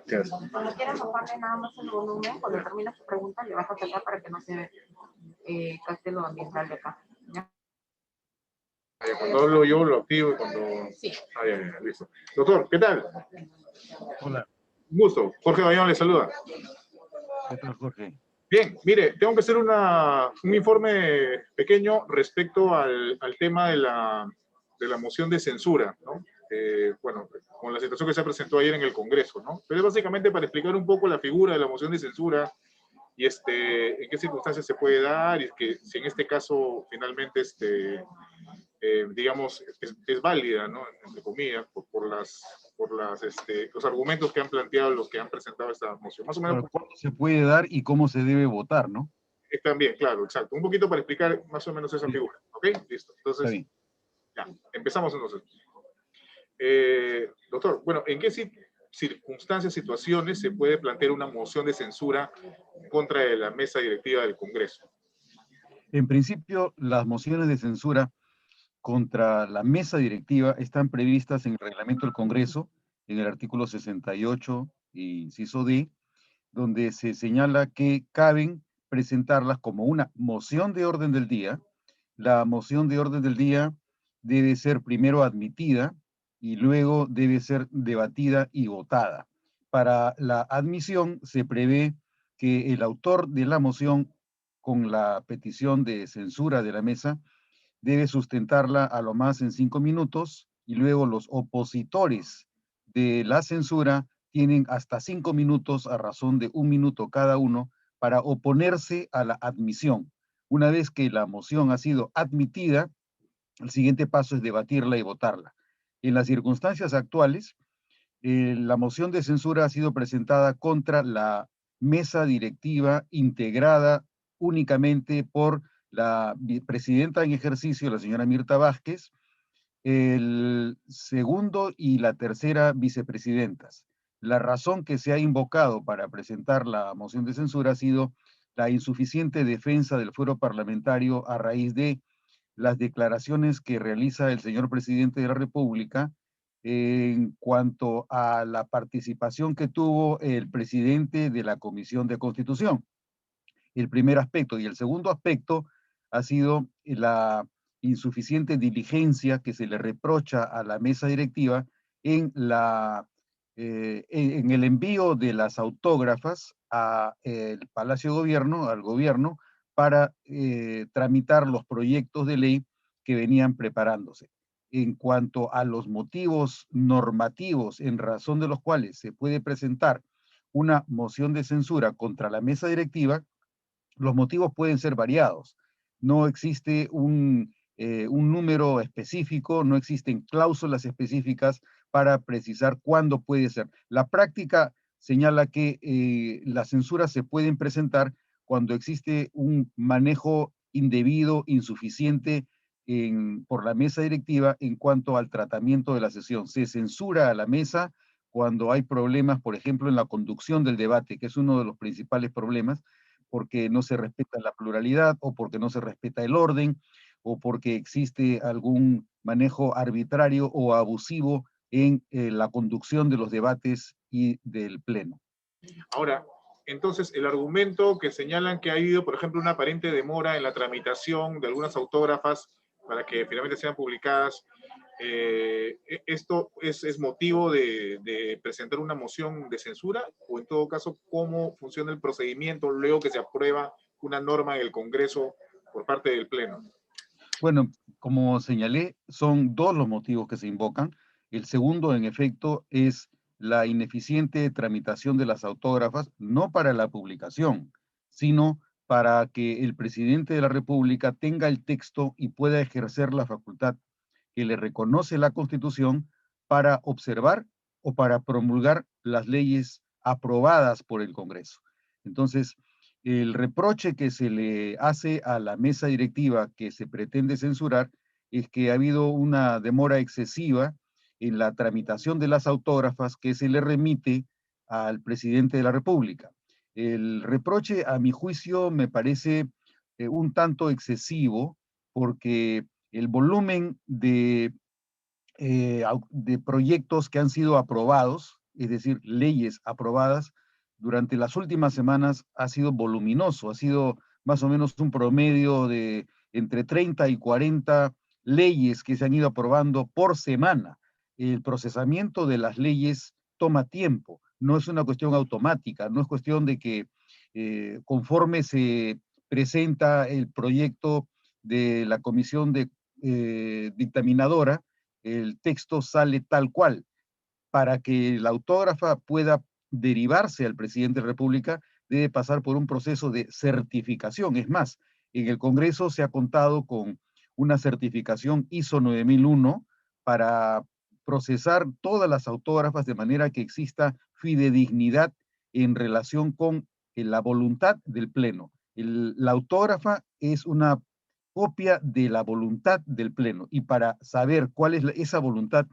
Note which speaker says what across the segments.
Speaker 1: Gracias.
Speaker 2: Cuando quieras bajarle nada más el volumen, cuando termine su pregunta, le vas a tocar para que no se capte lo ambiental de acá. ¿Ya?
Speaker 1: Cuando hablo yo lo activo y cuando...
Speaker 2: Sí.
Speaker 1: Ya, listo. Doctor, ¿qué tal?
Speaker 3: Hola.
Speaker 1: Un gusto. Jorge Bayón le saluda.
Speaker 3: ¿Qué tal, Jorge?
Speaker 1: Bien, mire, tengo que hacer un informe pequeño respecto al tema de la moción de censura, ¿no? Bueno, con la situación que se presentó ayer en el Congreso, ¿no? Pero es básicamente para explicar un poco la figura de la moción de censura y en qué circunstancias se puede dar y que si en este caso finalmente digamos, es válida, ¿no? Entre comillas, por los argumentos que han planteado los que han presentado esta moción. Más o menos.
Speaker 3: Claro, ¿cuándo se puede dar y cómo se debe votar, no?
Speaker 1: También, claro, exacto. Un poquito para explicar más o menos esa figura. ¿Ok? Listo. Entonces, ya, empezamos entonces. Doctor, bueno, ¿en qué circunstancias, situaciones se puede plantear una moción de censura contra la mesa directiva del Congreso?
Speaker 3: En principio, las mociones de censura contra la mesa directiva están previstas en el reglamento del Congreso, en el artículo 68, inciso D, donde se señala que caben presentarlas como una moción de orden del día. La moción de orden del día debe ser primero admitida y luego debe ser debatida y votada. Para la admisión se prevé que el autor de la moción con la petición de censura de la mesa debe sustentarla a lo más en 5 minutos y luego los opositores de la censura tienen hasta 5 minutos a razón de 1 minuto cada uno para oponerse a la admisión. Una vez que la moción ha sido admitida, el siguiente paso es debatirla y votarla. En las circunstancias actuales, la moción de censura ha sido presentada contra la mesa directiva integrada únicamente por la presidenta en ejercicio, la señora Mirta Vázquez, el segundo y la tercera vicepresidentas. La razón que se ha invocado para presentar la moción de censura ha sido la insuficiente defensa del fuero parlamentario a raíz de las declaraciones que realiza el señor presidente de la República en cuanto a la participación que tuvo el presidente de la Comisión de Constitución. El primer aspecto. Y el segundo aspecto ha sido la insuficiente diligencia que se le reprocha a la mesa directiva en el envío de las autógrafas al Palacio de Gobierno, al gobierno, para tramitar los proyectos de ley que venían preparándose. En cuanto a los motivos normativos en razón de los cuales se puede presentar una moción de censura contra la mesa directiva, los motivos pueden ser variados. No existe un número específico, no existen cláusulas específicas para precisar cuándo puede ser. La práctica señala que las censuras se pueden presentar cuando existe un manejo indebido, insuficiente por la mesa directiva en cuanto al tratamiento de la sesión. Se censura a la mesa cuando hay problemas, por ejemplo, en la conducción del debate, que es uno de los principales problemas, porque no se respeta la pluralidad o porque no se respeta el orden o porque existe algún manejo arbitrario o abusivo en la conducción de los debates y del pleno.
Speaker 1: Ahora, entonces, el argumento que señalan que ha habido, por ejemplo, una aparente demora en la tramitación de algunas autógrafas para que finalmente sean publicadas, ¿esto es motivo de presentar una moción de censura? O en todo caso, ¿cómo funciona el procedimiento luego que se aprueba una norma en el Congreso por parte del Pleno?
Speaker 3: Bueno, como señalé, son dos los motivos que se invocan. El segundo, en efecto, es la ineficiente tramitación de las autógrafas, no para la publicación, sino para que el presidente de la República tenga el texto y pueda ejercer la facultad que le reconoce la Constitución para observar o para promulgar las leyes aprobadas por el Congreso. Entonces, el reproche que se le hace a la mesa directiva que se pretende censurar es que ha habido una demora excesiva en la tramitación de las autógrafas que se le remite al presidente de la República. El reproche, a mi juicio, me parece un tanto excesivo porque el volumen de proyectos que han sido aprobados es decir, leyes aprobadas durante las últimas semanas, ha sido voluminoso, ha sido más o menos un promedio de entre 30 y 40 leyes que se han ido aprobando por semana. El procesamiento de las leyes toma tiempo, no es una cuestión automática, no es cuestión de que conforme se presenta el proyecto de la comisión dictaminadora, el texto sale tal cual. Para que la autógrafa pueda derivarse al presidente de la República, debe pasar por un proceso de certificación. Es más, en el Congreso se ha contado con una certificación ISO 9001 para procesar todas las autógrafas de manera que exista fidedignidad en relación con la voluntad del Pleno. La autógrafa es una copia de la voluntad del Pleno y para saber cuál es esa voluntad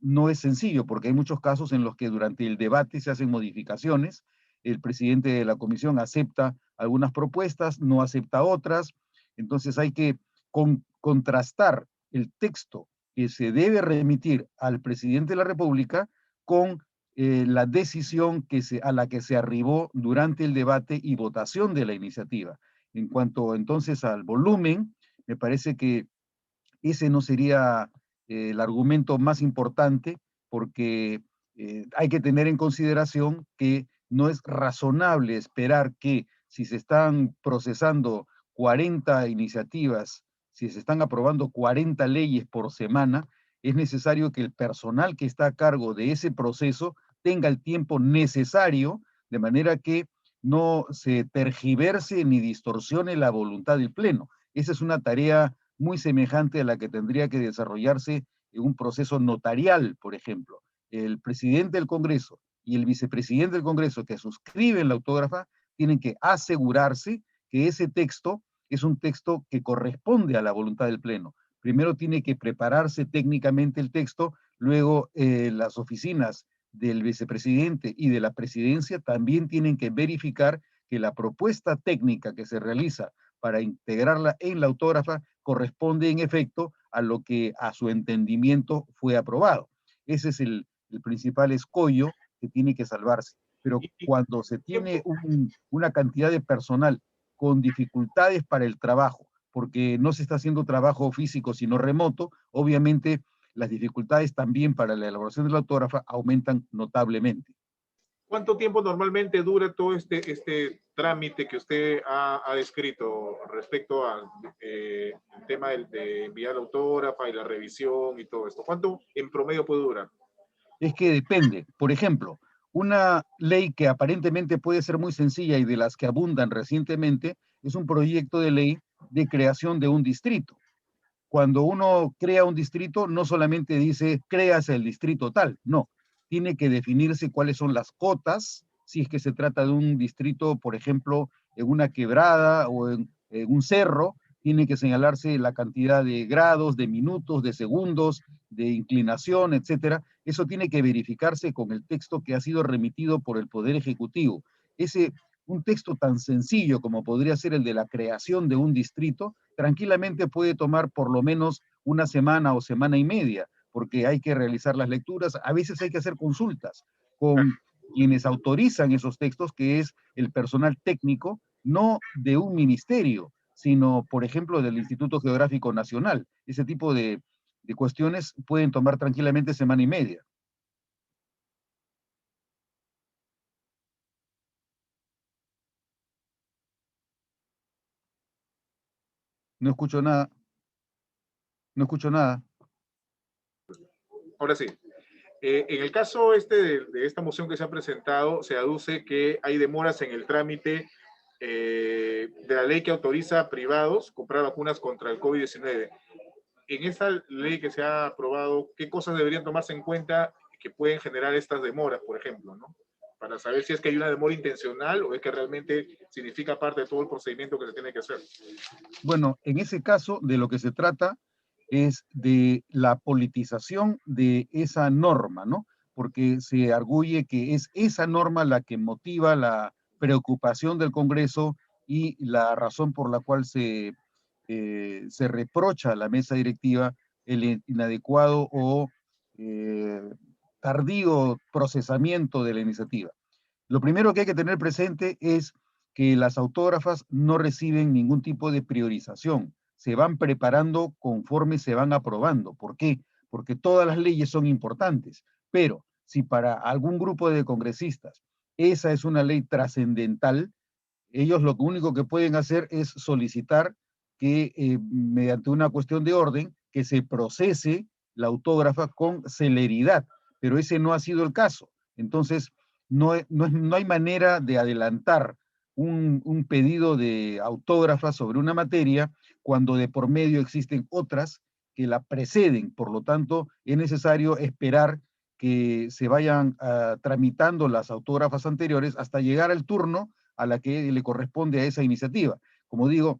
Speaker 3: no es sencillo, porque hay muchos casos en los que durante el debate se hacen modificaciones, el presidente de la comisión acepta algunas propuestas, no acepta otras, entonces hay que contrastar el texto que se debe remitir al presidente de la República con la decisión a la que se arribó durante el debate y votación de la iniciativa. En cuanto entonces al volumen, me parece que ese no sería el argumento más importante porque hay que tener en consideración que no es razonable esperar que si se están procesando 40 iniciativas, si se están aprobando 40 leyes por semana, es necesario que el personal que está a cargo de ese proceso tenga el tiempo necesario de manera que no se tergiverse ni distorsione la voluntad del Pleno. Esa es una tarea muy semejante a la que tendría que desarrollarse en un proceso notarial, por ejemplo. El presidente del Congreso y el vicepresidente del Congreso que suscriben la autógrafa tienen que asegurarse que ese texto es un texto que corresponde a la voluntad del Pleno. Primero tiene que prepararse técnicamente el texto, luego las oficinas del vicepresidente y de la presidencia también tienen que verificar que la propuesta técnica que se realiza para integrarla en la autógrafa corresponde en efecto a lo que a su entendimiento fue aprobado. Ese es el principal escollo que tiene que salvarse. Pero cuando se tiene una cantidad de personal con dificultades para el trabajo, porque no se está haciendo trabajo físico sino remoto, obviamente las dificultades también para la elaboración de la autógrafa aumentan notablemente.
Speaker 1: ¿Cuánto tiempo normalmente dura todo este trámite que usted ha descrito respecto al tema de enviar la autógrafa y la revisión y todo esto? ¿Cuánto en promedio puede durar?
Speaker 3: Es que depende. Por ejemplo, una ley que aparentemente puede ser muy sencilla y de las que abundan recientemente es un proyecto de ley de creación de un distrito. Cuando uno crea un distrito, no solamente dice, créase el distrito tal, no. Tiene que definirse cuáles son las cotas, si es que se trata de un distrito, por ejemplo, en una quebrada o en un cerro, tiene que señalarse la cantidad de grados, de minutos, de segundos, de inclinación, etcétera. Eso tiene que verificarse con el texto que ha sido remitido por el Poder Ejecutivo. Un texto tan sencillo como podría ser el de la creación de un distrito, tranquilamente puede tomar por lo menos una semana o semana y media, porque hay que realizar las lecturas, a veces hay que hacer consultas con quienes autorizan esos textos, que es el personal técnico, no de un ministerio, sino, por ejemplo, del Instituto Geográfico Nacional. Ese tipo de cuestiones pueden tomar tranquilamente semana y media. No escucho nada. No escucho nada.
Speaker 1: Ahora sí. En el caso de esta moción que se ha presentado, se aduce que hay demoras en el trámite de la ley que autoriza a privados comprar vacunas contra el COVID-19. En esta ley que se ha aprobado, ¿qué cosas deberían tomarse en cuenta que pueden generar estas demoras, por ejemplo, ¿no? Para saber si es que hay una demora intencional o es que realmente significa parte de todo el procedimiento que se tiene que hacer.
Speaker 3: Bueno, en ese caso, de lo que se trata es de la politización de esa norma, ¿no? Porque se arguye que es esa norma la que motiva la preocupación del Congreso y la razón por la cual se reprocha a la mesa directiva el inadecuado o tardío procesamiento de la iniciativa. Lo primero que hay que tener presente es que las autógrafas no reciben ningún tipo de priorización, se van preparando conforme se van aprobando. ¿Por qué? Porque todas las leyes son importantes, pero si para algún grupo de congresistas esa es una ley trascendental, ellos lo único que pueden hacer es solicitar que mediante una cuestión de orden, que se procese la autógrafa con celeridad, pero ese no ha sido el caso. Entonces, no hay manera de adelantar un pedido de autógrafa sobre una materia cuando de por medio existen otras que la preceden. Por lo tanto, es necesario esperar que se vayan tramitando las autógrafas anteriores hasta llegar al turno a la que le corresponde a esa iniciativa. Como digo,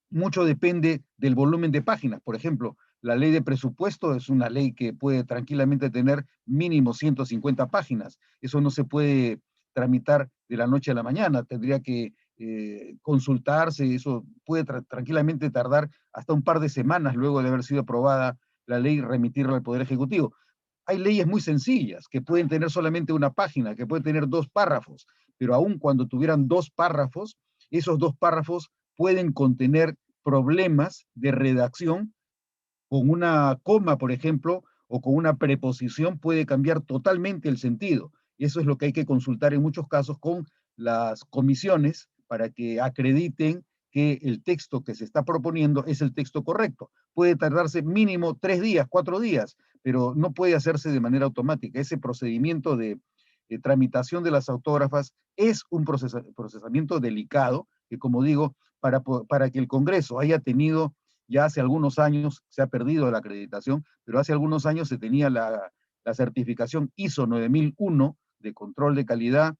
Speaker 3: mucho depende del volumen de páginas. Por ejemplo, la ley de presupuesto es una ley que puede tranquilamente tener mínimo 150 páginas. Eso no se puede tramitar de la noche a la mañana. Tendría que consultarse, eso puede tranquilamente tardar hasta un par de semanas luego de haber sido aprobada la ley y remitirla al Poder Ejecutivo. Hay leyes muy sencillas que pueden tener solamente una página, que pueden tener 2 párrafos, pero aun cuando tuvieran 2 párrafos, esos 2 párrafos pueden contener problemas de redacción. Con una coma, por ejemplo, o con una preposición puede cambiar totalmente el sentido. Y eso es lo que hay que consultar en muchos casos con las comisiones para que acrediten que el texto que se está proponiendo es el texto correcto. Puede tardarse mínimo 3 días, 4 días, pero no puede hacerse de manera automática. Ese procedimiento de tramitación de las autógrafas es un procesamiento delicado que, como digo, para que el Congreso haya tenido, ya hace algunos años, se ha perdido la acreditación, pero hace algunos años se tenía la certificación ISO 9001 de control de calidad,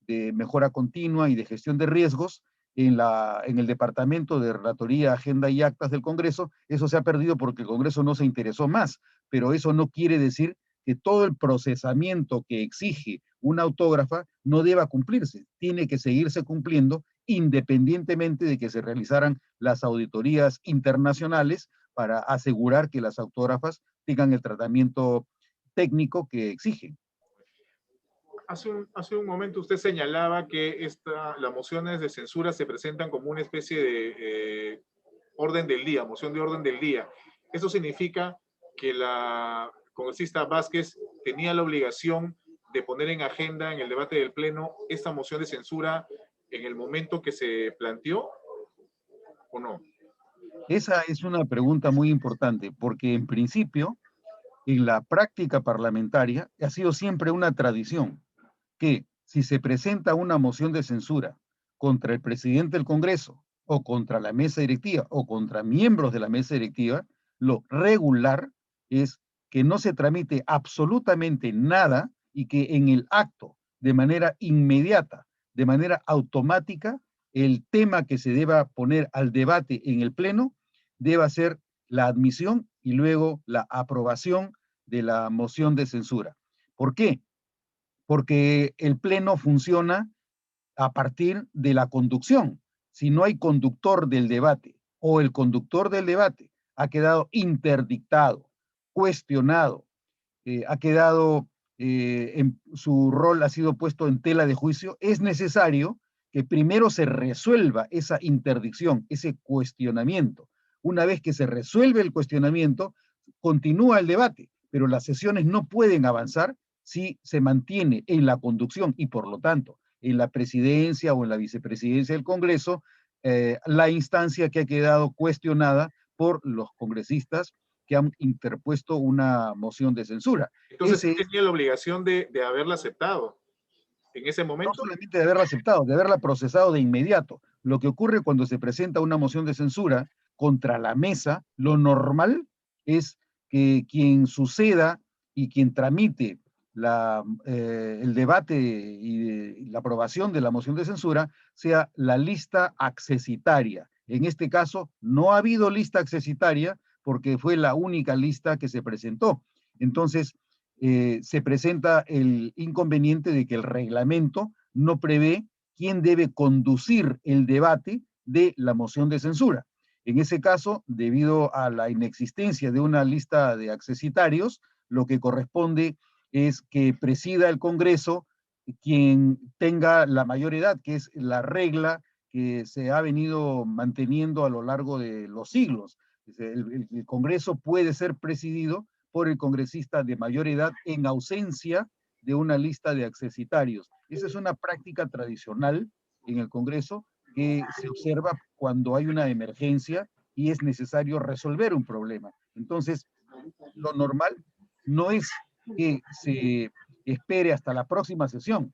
Speaker 3: de mejora continua y de gestión de riesgos en el Departamento de Relatoría, Agenda y Actas del Congreso. Eso se ha perdido porque el Congreso no se interesó más, pero eso no quiere decir que todo el procesamiento que exige una autógrafa no deba cumplirse, tiene que seguirse cumpliendo independientemente de que se realizaran las auditorías internacionales para asegurar que las autógrafas tengan el tratamiento técnico que exigen.
Speaker 1: Hace un momento usted señalaba que las mociones de censura se presentan como una especie de orden del día, moción de orden del día. Eso significa que la congresista Vázquez tenía la obligación de poner en agenda en el debate del Pleno esta moción de censura en el momento que se planteó, ¿o no?
Speaker 3: Esa es una pregunta muy importante, porque en principio, en la práctica parlamentaria, ha sido siempre una tradición que si se presenta una moción de censura contra el presidente del Congreso o contra la mesa directiva o contra miembros de la mesa directiva, lo regular es que no se tramite absolutamente nada y que en el acto, de manera inmediata, de manera automática, el tema que se deba poner al debate en el Pleno deba ser la admisión y luego la aprobación de la moción de censura. ¿Por qué? Porque el Pleno funciona a partir de la conducción. Si no hay conductor del debate o el conductor del debate ha quedado interdictado, cuestionado, ha quedado, su rol ha sido puesto en tela de juicio, es necesario que primero se resuelva esa interdicción, ese cuestionamiento. Una vez que se resuelve el cuestionamiento, continúa el debate, pero las sesiones no pueden avanzar si se mantiene en la conducción y por lo tanto en la presidencia o en la vicepresidencia del Congreso la instancia que ha quedado cuestionada por los congresistas que han interpuesto una moción de censura.
Speaker 1: Entonces, tenía la obligación de haberla aceptado en ese momento.
Speaker 3: No solamente de haberla aceptado, de haberla procesado de inmediato. Lo que ocurre cuando se presenta una moción de censura contra la mesa, lo normal es que quien suceda y quien tramite el debate y la aprobación de la moción de censura sea la lista accesitaria. En este caso, no ha habido lista accesitaria porque fue la única lista que se presentó. Entonces, se presenta el inconveniente de que el reglamento no prevé quién debe conducir el debate de la moción de censura. En ese caso, debido a la inexistencia de una lista de accesitarios, lo que corresponde es que presida el Congreso quien tenga la mayor edad, que es la regla que se ha venido manteniendo a lo largo de los siglos. El Congreso puede ser presidido por el congresista de mayor edad en ausencia de una lista de accesitarios. Esa es una práctica tradicional en el Congreso que se observa cuando hay una emergencia y es necesario resolver un problema. Entonces, lo normal no es que se espere hasta la próxima sesión.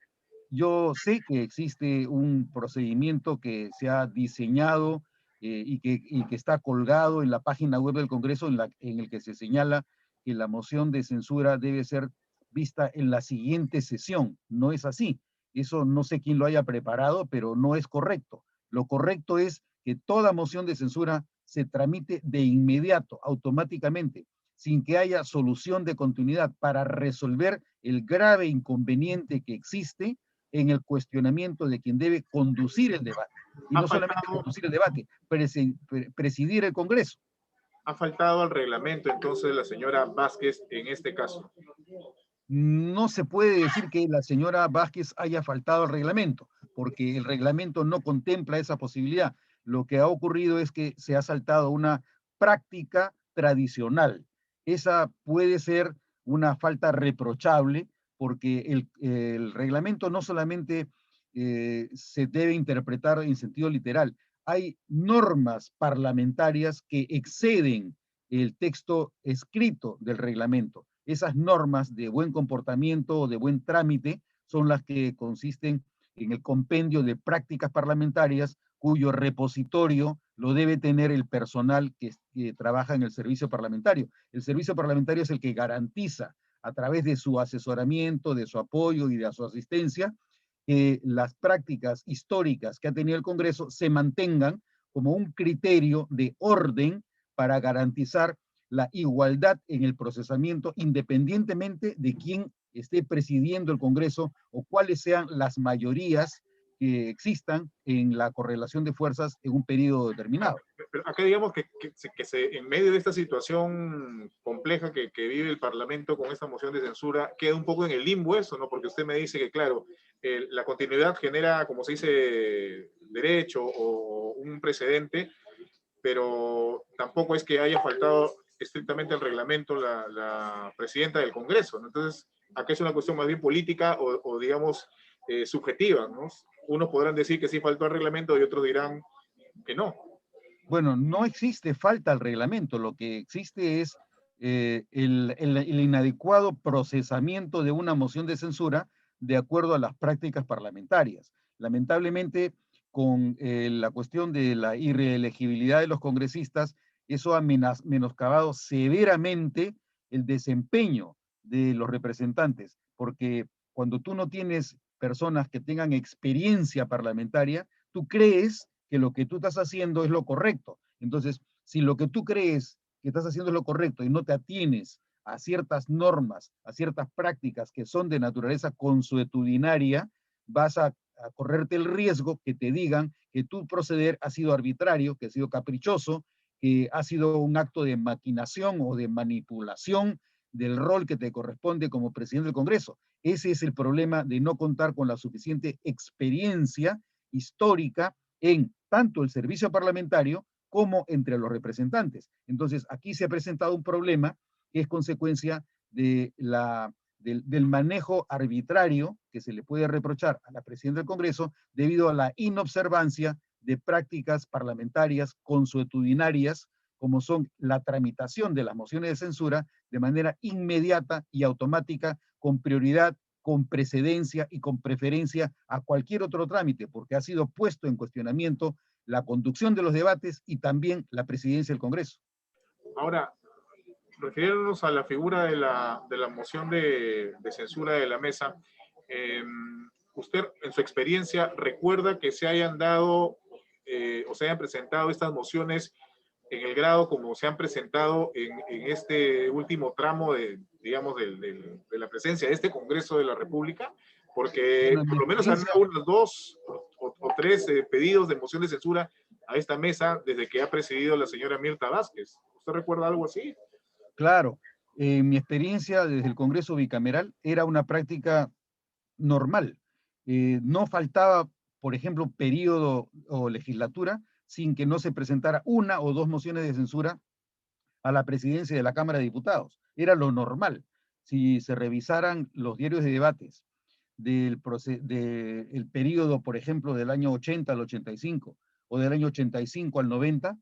Speaker 3: Yo sé que existe un procedimiento que se ha diseñado y que está colgado en la página web del Congreso en el que se señala que la moción de censura debe ser vista en la siguiente sesión. No es así. Eso no sé quién lo haya preparado, pero no es correcto. Lo correcto es que toda moción de censura se tramite de inmediato, automáticamente, sin que haya solución de continuidad para resolver el grave inconveniente que existe en el cuestionamiento de quien debe conducir el debate. Y no solamente conducir el debate, presidir el Congreso.
Speaker 1: Ha faltado al reglamento entonces la señora Vázquez en este caso.
Speaker 3: No se puede decir que la señora Vázquez haya faltado al reglamento, porque el reglamento no contempla esa posibilidad. Lo que ha ocurrido es que se ha saltado una práctica tradicional. Esa puede ser una falta reprochable, porque el reglamento no solamente se debe interpretar en sentido literal, hay normas parlamentarias que exceden el texto escrito del reglamento. Esas normas de buen comportamiento o de buen trámite son las que consisten en el compendio de prácticas parlamentarias cuyo repositorio lo debe tener el personal que trabaja en el servicio parlamentario. El servicio parlamentario es el que garantiza a través de su asesoramiento, de su apoyo y de su asistencia, que las prácticas históricas que ha tenido el Congreso se mantengan como un criterio de orden para garantizar la igualdad en el procesamiento independientemente de quién esté presidiendo el Congreso o cuáles sean las mayorías que existan en la correlación de fuerzas en un periodo determinado.
Speaker 1: Pero acá digamos que en medio de esta situación compleja que vive el Parlamento con esta moción de censura, queda un poco en el limbo eso, ¿no? Porque usted me dice que, claro, la continuidad genera, como se dice, derecho o un precedente, pero tampoco es que haya faltado estrictamente el reglamento la presidenta del Congreso, ¿no? Entonces, acá es una cuestión más bien política o digamos, subjetiva, ¿no? Unos podrán decir que sí faltó el reglamento y otros dirán que no.
Speaker 3: Bueno, no existe falta al reglamento, lo que existe es el inadecuado procesamiento de una moción de censura de acuerdo a las prácticas parlamentarias. Lamentablemente, con la cuestión de la irreelegibilidad de los congresistas, eso ha menoscabado severamente el desempeño de los representantes, porque cuando tú no tienes personas que tengan experiencia parlamentaria, tú crees que lo que tú estás haciendo es lo correcto. Entonces, si lo que tú crees que estás haciendo es lo correcto y no te atienes a ciertas normas, a ciertas prácticas que son de naturaleza consuetudinaria, vas a correrte el riesgo que te digan que tu proceder ha sido arbitrario, que ha sido caprichoso, que ha sido un acto de maquinación o de manipulación del rol que te corresponde como presidente del Congreso. Ese es el problema de no contar con la suficiente experiencia histórica en tanto el servicio parlamentario como entre los representantes. Entonces, aquí se ha presentado un problema que es consecuencia de del manejo arbitrario que se le puede reprochar a la presidenta del Congreso debido a la inobservancia de prácticas parlamentarias consuetudinarias, como son la tramitación de las mociones de censura de manera inmediata y automática, con prioridad, con precedencia y con preferencia a cualquier otro trámite, porque ha sido puesto en cuestionamiento la conducción de los debates y también la presidencia del Congreso.
Speaker 1: Ahora, refiriéndonos a la figura de la moción de censura de la mesa, usted en su experiencia recuerda que se hayan dado o se hayan presentado estas mociones en el grado como se han presentado en este último tramo de, digamos, de la presencia de este Congreso de la República, porque
Speaker 3: Bueno,
Speaker 1: por lo menos han dado unos 2 o 3 pedidos de moción de censura a esta mesa desde que ha presidido la señora Mirta Vázquez. ¿Usted recuerda algo así?
Speaker 3: Claro, En mi experiencia desde el Congreso bicameral era una práctica normal. No faltaba, por ejemplo, periodo o legislatura sin que no se presentara una o dos mociones de censura a la presidencia de la Cámara de Diputados. Era lo normal. Si se revisaran los diarios de debates del periodo, por ejemplo, del año 80 al 85 o del año 85 al 90,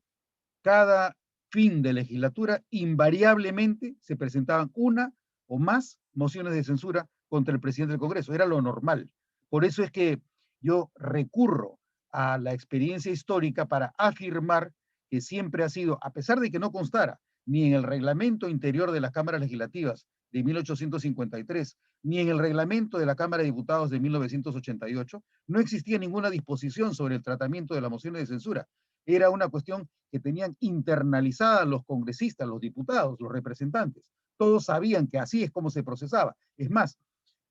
Speaker 3: cada fin de legislatura invariablemente se presentaban una o más mociones de censura contra el presidente del Congreso. Era lo normal. Por eso es que yo recurro a la experiencia histórica para afirmar que siempre ha sido, a pesar de que no constara ni en el reglamento interior de las cámaras legislativas de 1853, ni en el reglamento de la Cámara de Diputados de 1988, no existía ninguna disposición sobre el tratamiento de las mociones de censura. Era una cuestión que tenían internalizada los congresistas, los diputados, los representantes. Todos sabían que así es como se procesaba. Es más,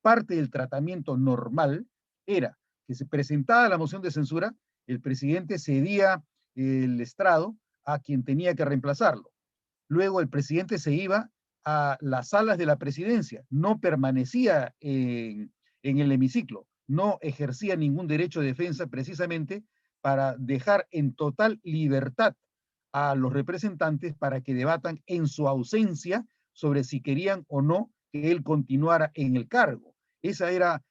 Speaker 3: parte del tratamiento normal era que se presentaba la moción de censura, el presidente cedía el estrado a quien tenía que reemplazarlo. Luego el presidente se iba a las salas de la presidencia, no permanecía en el hemiciclo, no ejercía ningún derecho de defensa precisamente para dejar en total libertad a los representantes para que debatan en su ausencia sobre si querían o no que él continuara en el cargo. Esa era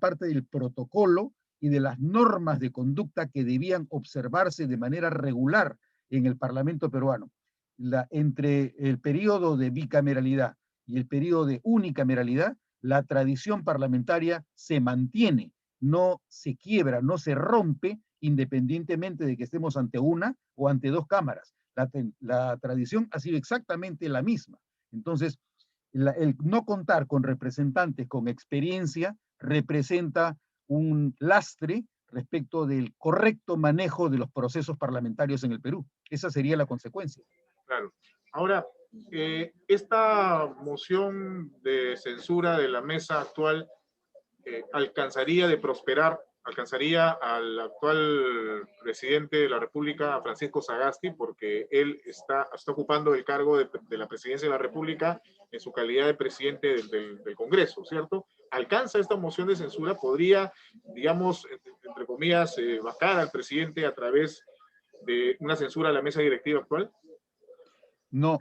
Speaker 3: parte del protocolo y de las normas de conducta que debían observarse de manera regular en el Parlamento peruano. Entre el periodo de bicameralidad y el periodo de unicameralidad, la tradición parlamentaria se mantiene, no se quiebra, no se rompe, independientemente de que estemos ante una o ante dos cámaras. La tradición ha sido exactamente la misma. Entonces, el no contar con representantes con experiencia representa un lastre respecto del correcto manejo de los procesos parlamentarios en el Perú. Esa sería la consecuencia.
Speaker 1: Claro. Ahora, esta moción de censura de la mesa actual alcanzaría de prosperar, alcanzaría al actual presidente de la República, Francisco Sagasti, porque él está ocupando el cargo de la presidencia de la República en su calidad de presidente del Congreso, ¿cierto? ¿Alcanza esta moción de censura? ¿Podría, digamos, entre comillas, vacar al presidente a través de una censura a la mesa directiva actual?
Speaker 3: No,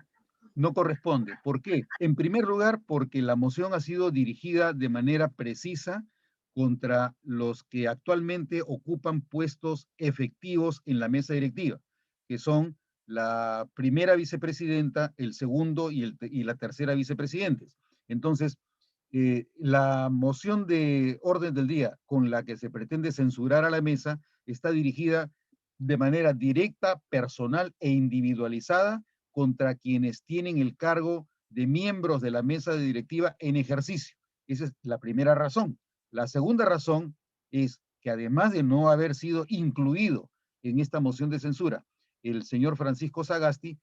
Speaker 3: no corresponde. ¿Por qué? En primer lugar, porque la moción ha sido dirigida de manera precisa contra los que actualmente ocupan puestos efectivos en la mesa directiva, que son la primera vicepresidenta, el segundo y la tercera vicepresidentes. Entonces, la moción de orden del día con la que se pretende censurar a la mesa está dirigida de manera directa, personal e individualizada contra quienes tienen el cargo de miembros de la mesa de directiva en ejercicio. Esa es la primera razón. La segunda razón es que además de no haber sido incluido en esta moción de censura el señor Francisco Sagasti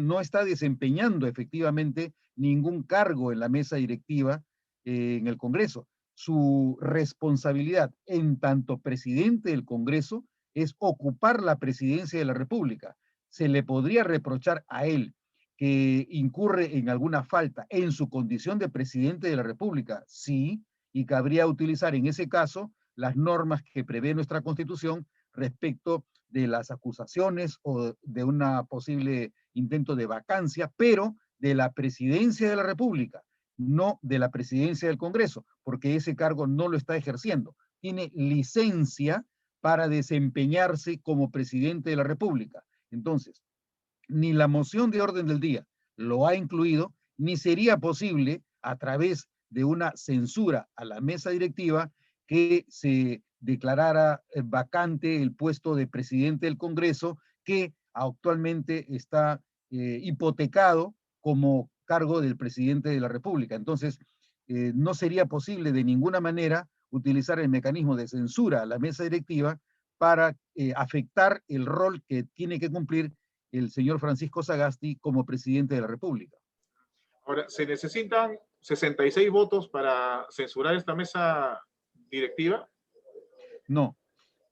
Speaker 3: no está desempeñando efectivamente ningún cargo en la mesa directiva en el Congreso. Su responsabilidad en tanto presidente del Congreso es ocupar la presidencia de la República. Se le podría reprochar a él que incurre en alguna falta en su condición de presidente de la República, sí, y cabría utilizar en ese caso las normas que prevé nuestra Constitución respecto de las acusaciones o de una posible intento de vacancia, pero de la presidencia de la República, no de la presidencia del Congreso, porque ese cargo no lo está ejerciendo. Tiene licencia para desempeñarse como presidente de la República. Entonces, ni la moción de orden del día lo ha incluido, ni sería posible a través de una censura a la mesa directiva que se declarara vacante el puesto de presidente del Congreso, que actualmente está hipotecado como cargo del presidente de la República. Entonces, no sería posible de ninguna manera utilizar el mecanismo de censura a la mesa directiva para afectar el rol que tiene que cumplir el señor Francisco Sagasti como presidente de la República.
Speaker 1: Ahora, ¿se necesitan 66 votos para censurar esta mesa directiva?
Speaker 3: No.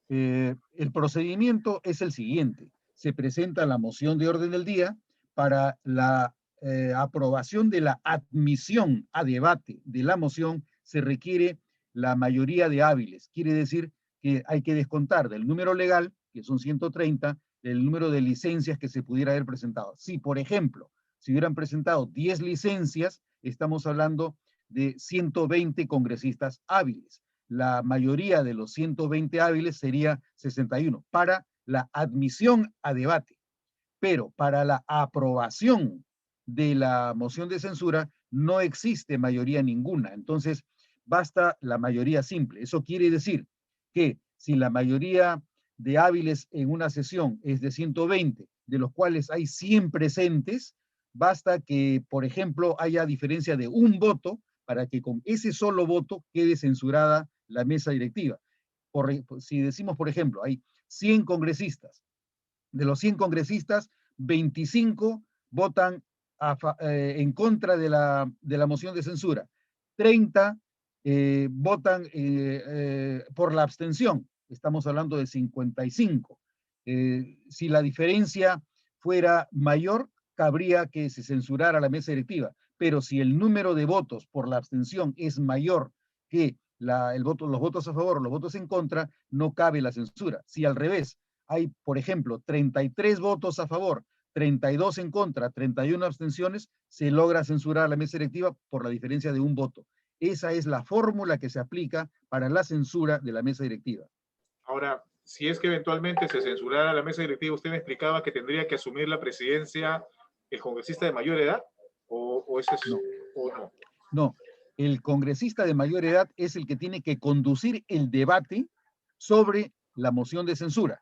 Speaker 3: El procedimiento es el siguiente. Se presenta la moción de orden del día para la aprobación de la admisión a debate de la moción se requiere la mayoría de hábiles. Quiere decir que hay que descontar del número legal, que son 130, el número de licencias que se pudiera haber presentado. Si, por ejemplo, se hubieran presentado 10 licencias, estamos hablando de 120 congresistas hábiles. La mayoría de los 120 hábiles sería 61 para la admisión a debate. Pero para la aprobación de la moción de censura no existe mayoría ninguna. Entonces, basta la mayoría simple. Eso quiere decir que si la mayoría de hábiles en una sesión es de 120, de los cuales hay 100 presentes, basta que, por ejemplo, haya diferencia de un voto para que con ese solo voto quede censurada la mesa directiva. Si decimos, por ejemplo, hay 100 congresistas, de los 100 congresistas, 25 votan en contra de la moción de censura, 30 votan por la abstención, estamos hablando de 55. Si la diferencia fuera mayor, cabría que se censurara la mesa directiva, pero si el número de votos por la abstención es mayor que los votos a favor o los votos en contra, no cabe la censura. Si al revés, hay, por ejemplo, 33 votos a favor, 32 en contra, 31 abstenciones, se logra censurar a la mesa directiva por la diferencia de un voto. Esa es la fórmula que se aplica para la censura de la mesa directiva.
Speaker 1: Ahora, si es que eventualmente se censurara la mesa directiva, usted me explicaba que tendría que asumir la presidencia el congresista de mayor edad, o eso es,
Speaker 3: no.
Speaker 1: O no.
Speaker 3: No, el congresista de mayor edad es el que tiene que conducir el debate sobre la moción de censura.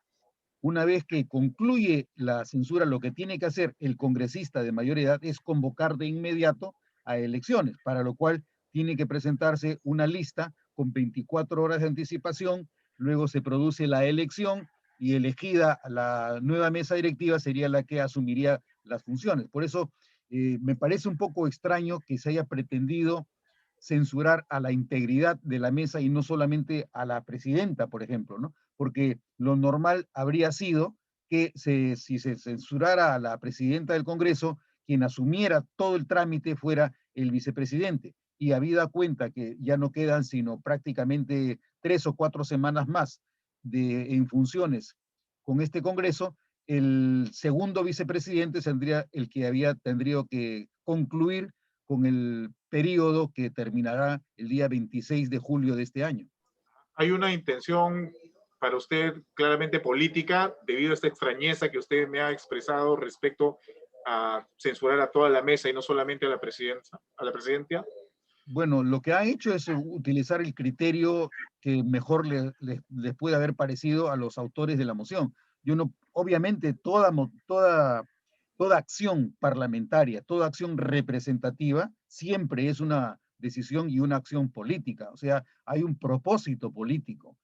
Speaker 3: Una vez que concluye la censura, lo que tiene que hacer el congresista de mayor edad es convocar de inmediato a elecciones, para lo cual tiene que presentarse una lista con 24 horas de anticipación, luego se produce la elección y elegida la nueva mesa directiva sería la que asumiría las funciones. Por eso me parece un poco extraño que se haya pretendido censurar a la integridad de la mesa y no solamente a la presidenta, por ejemplo, ¿no? Porque lo normal habría sido que si se censurara a la presidenta del Congreso, quien asumiera todo el trámite fuera el vicepresidente. Y habida cuenta que ya no quedan sino prácticamente 3 o 4 semanas más en funciones con este Congreso, el segundo vicepresidente tendría que concluir con el periodo que terminará el día 26 de julio de este año.
Speaker 1: ¿Hay una intención para usted claramente política debido a esta extrañeza que usted me ha expresado respecto a censurar a toda la mesa y no solamente a la presidenta?
Speaker 3: Bueno, lo que ha hecho es utilizar el criterio que mejor les puede haber parecido a los autores de la moción. Obviamente toda acción parlamentaria, toda acción representativa siempre es una decisión y una acción política. O sea, hay un propósito político.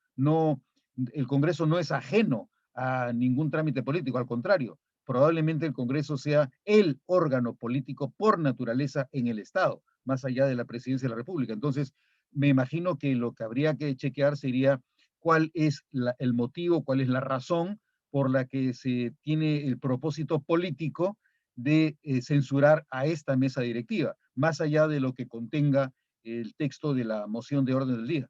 Speaker 3: El Congreso no es ajeno a ningún trámite político, al contrario, probablemente el Congreso sea el órgano político por naturaleza en el Estado, más allá de la presidencia de la República. Entonces, me imagino que lo que habría que chequear sería cuál es el motivo, cuál es la razón por la que se tiene el propósito político de censurar a esta mesa directiva, más allá de lo que contenga el texto de la moción de orden del día.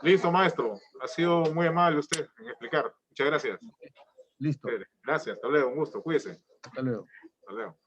Speaker 1: Listo, maestro. Ha sido muy amable usted en explicar. Muchas gracias.
Speaker 3: Listo.
Speaker 1: Gracias. Hasta luego. Un gusto. Cuídese.
Speaker 3: Hasta luego.
Speaker 1: Hasta luego.